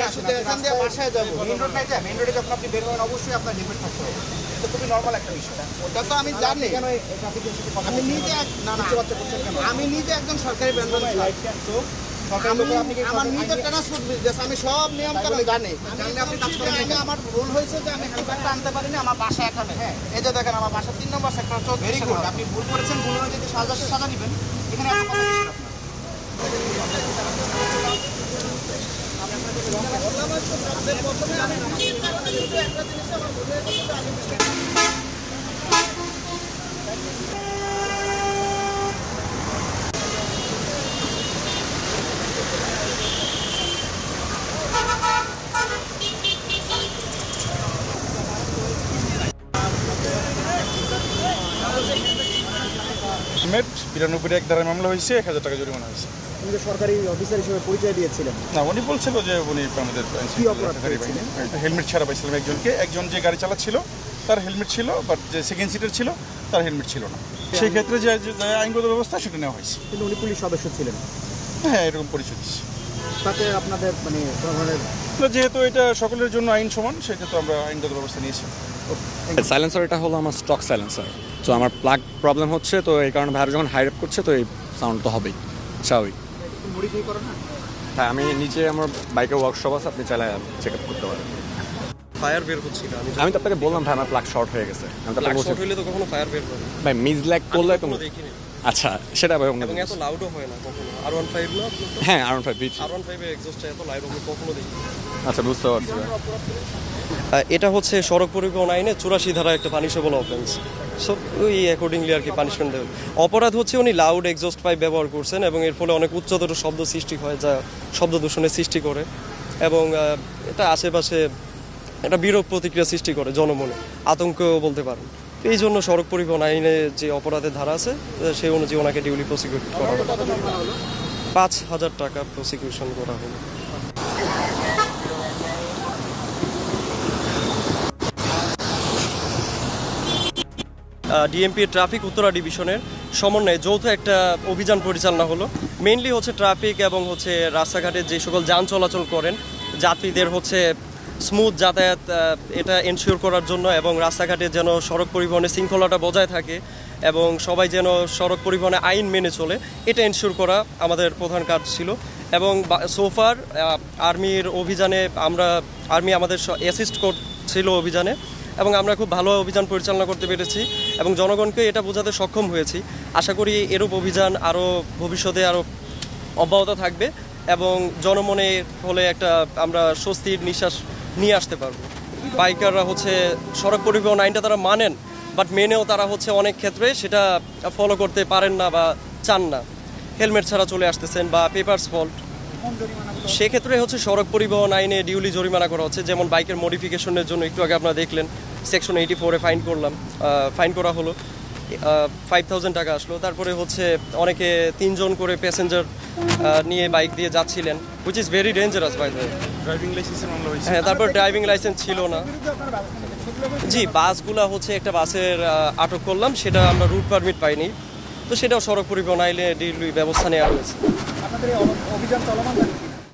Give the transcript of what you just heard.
আসলে এখান দিয়ে বাসায় যাবো, মেইন রোড নাই, যায় মেইন রোডে যখন আপনি বের হবেন অবশ্যই আপনার হেলমেট থাকতে হবে। এটা খুবই নর্মাল একটা বিষয়। ওটা তো আমি জানি। কেন আমি নিজে আমি নিজে একজন সরকারি বেতন আমার নিজের ট্রান্সপোর্ট বিজনেস, আমি সব নিয়ম কানুন জানি। আমি আমার ভুল হয়েছে যে আমি হেলমেটটা আনতে পারিনি আমার বাসা এখানে। হ্যাঁ, এই যে দেখেন আমার বাসা 3 নম্বর সেক্টর। ভেরি গুড, আপনি ভুল করেছেন। ভুল অনুযায়ী সাজা দিবেন। এখানে একটা কথা হেলমেট 92 এক ধারায় মামলা হয়েছে, 1000 টাকা জরিমানা হয়েছে। উনি সরকারি অফিসার হিসেবে পরিচয় দিয়েছিলেন না, উনি বলছিল যে উনি আমাদের হেলমেট ছাড়া পাইছিলাম একজনকে। একজন যে গাড়ি চালাচ্ছিল তার হেলমেট ছিল, বাট যে সেকেন্ড সিটের ছিল তার হেলমেট ছিল না। সেই ক্ষেত্রে যে আইনগত ব্যবস্থা সেটা নেওয়া হয়েছে। কিন্তু উনি পুলিশ সদস্য ছিলেন। হ্যাঁ, এরকম পরিচয় দিচ্ছি। তাতে আপনাদের মানে যেহেতু এটা সকলের জন্য আইন সমান, সেক্ষেত্রে আমরা আইনগত ব্যবস্থা নিয়েছি। সাইলেন্সার এটা হলো আমার স্টক সাইলেন্সার। তো আমার প্লাগ প্রবলেম হচ্ছে, তো এই কারণে ভাইরা যখন হাই আপ করছে তো এই সাউন্ড তো হবেই, স্বাভাবিক। মডিফাই করেন না? হ্যাঁ, আমি নিচে আমার বাইকের ওয়ার্কশপ আছে, আপনি চাইলে চেক আপ করতে পারেন। ফায়ার বের হচ্ছিল, আমি তো আপনাকে বললাম ভাই আমার প্লাগ শর্ট হয়ে গেছে। আমি তো আপনাকে শর্ট হইলে তো কখনো ফায়ার বের করে ভাই মিস ল্যাগ করলে তো দেখিনি। আচ্ছা, সেটা ভাই এবং এত লাউডও হয় না কখনো। R15 না? হ্যাঁ, R15 বিচ। R15 এর এক্সস্টটা এত লাউড আমি কখনো দেখিনি। আচ্ছা, বুঝতে পারছি। এটা হচ্ছে সড়ক পরিবহন আইনে 84 ধারা একটা পানিশেবল অফেন্স। সো ওই অ্যাকর্ডিংলি আর কি পানিশমেন্ট দেবে। অপরাধ হচ্ছে উনি লাউড এক্সস্ট পাইপ ব্যবহার করছেন এবং এর ফলে অনেক উচ্চতর শব্দ সৃষ্টি হয়, যা শব্দ দূষণের সৃষ্টি করে এবং এটা আশেপাশে একটা বিরূপ প্রতিক্রিয়া সৃষ্টি করে, জনমনে আতঙ্কও বলতে পারেন। এই জন্য সড়ক পরিবহন আইনে যে অপরাধের ধারা আছে সেই অনুযায়ী ওনাকে ডিউলি প্রসিকিউট করা হলো। 5000 টাকা প্রসিকিউশন করা হলো। ডিএমপি ট্রাফিক উত্তরা ডিভিশনের সমন্বয়ে যৌথ একটা অভিযান পরিচালনা হলো। মেইনলি হচ্ছে ট্রাফিক এবং হচ্ছে রাস্তাঘাটে যে সকল যান চলাচল করেন যাত্রীদের হচ্ছে স্মুথ যাতায়াত এটা এনশিওর করার জন্য এবং রাস্তাঘাটে যেন সড়ক পরিবহনের শৃঙ্খলাটা বজায় থাকে এবং সবাই যেন সড়ক পরিবহনে আইন মেনে চলে, এটা এনশিওর করা আমাদের প্রধান কাজ ছিল। এবং সোফার আর্মির অভিযানে আর্মি আমাদের অ্যাসিস্ট করছিল অভিযানে এবং আমরা খুব ভালো অভিযান পরিচালনা করতে পেরেছি এবং জনগণকে এটা বোঝাতে সক্ষম হয়েছি। আশা করি এরূপ অভিযান আরও ভবিষ্যতে আরও অব্যাহত থাকবে এবং জনমনে হলে একটা আমরা স্বস্তির নিঃশ্বাস নিয়ে আসতে পারবো। বাইকাররা হচ্ছে সড়ক পরিবহন আইনটা তারা মানেন, বাট মেনেও তারা হচ্ছে অনেক ক্ষেত্রে সেটা ফলো করতে পারেন না বা চান না, হেলমেট ছাড়া চলে আসতেছেন বা পেপারস ফল্ট। সেক্ষেত্রে হচ্ছে সড়ক পরিবহন আইনে ডিউলি জরিমানা করা হচ্ছে। যেমন বাইকের মডিফিকেশনের জন্য একটু আগে আপনারা দেখলেন সেকশন 84-এ ফাইন করা হলো, 5000 টাকা আসলো। তারপরে হচ্ছে অনেকে 3 জন করে প্যাসেঞ্জার নিয়ে বাইক দিয়ে যাচ্ছিলেন, which is very dangerous by the way. Driving লাইসেন্সের মামলা হয়েছে। হ্যাঁ, তারপর ড্রাইভিং লাইসেন্স ছিল না। জি, বাসগুলা হচ্ছে একটা বাসের আটক করলাম, সেটা আমরা রুট পারমিট পাইনি, তো সেটাও সড়ক পরিবহন আইনে ডিউলি ব্যবস্থা নেওয়া হয়েছে। আপনাদের অভিযান চলমান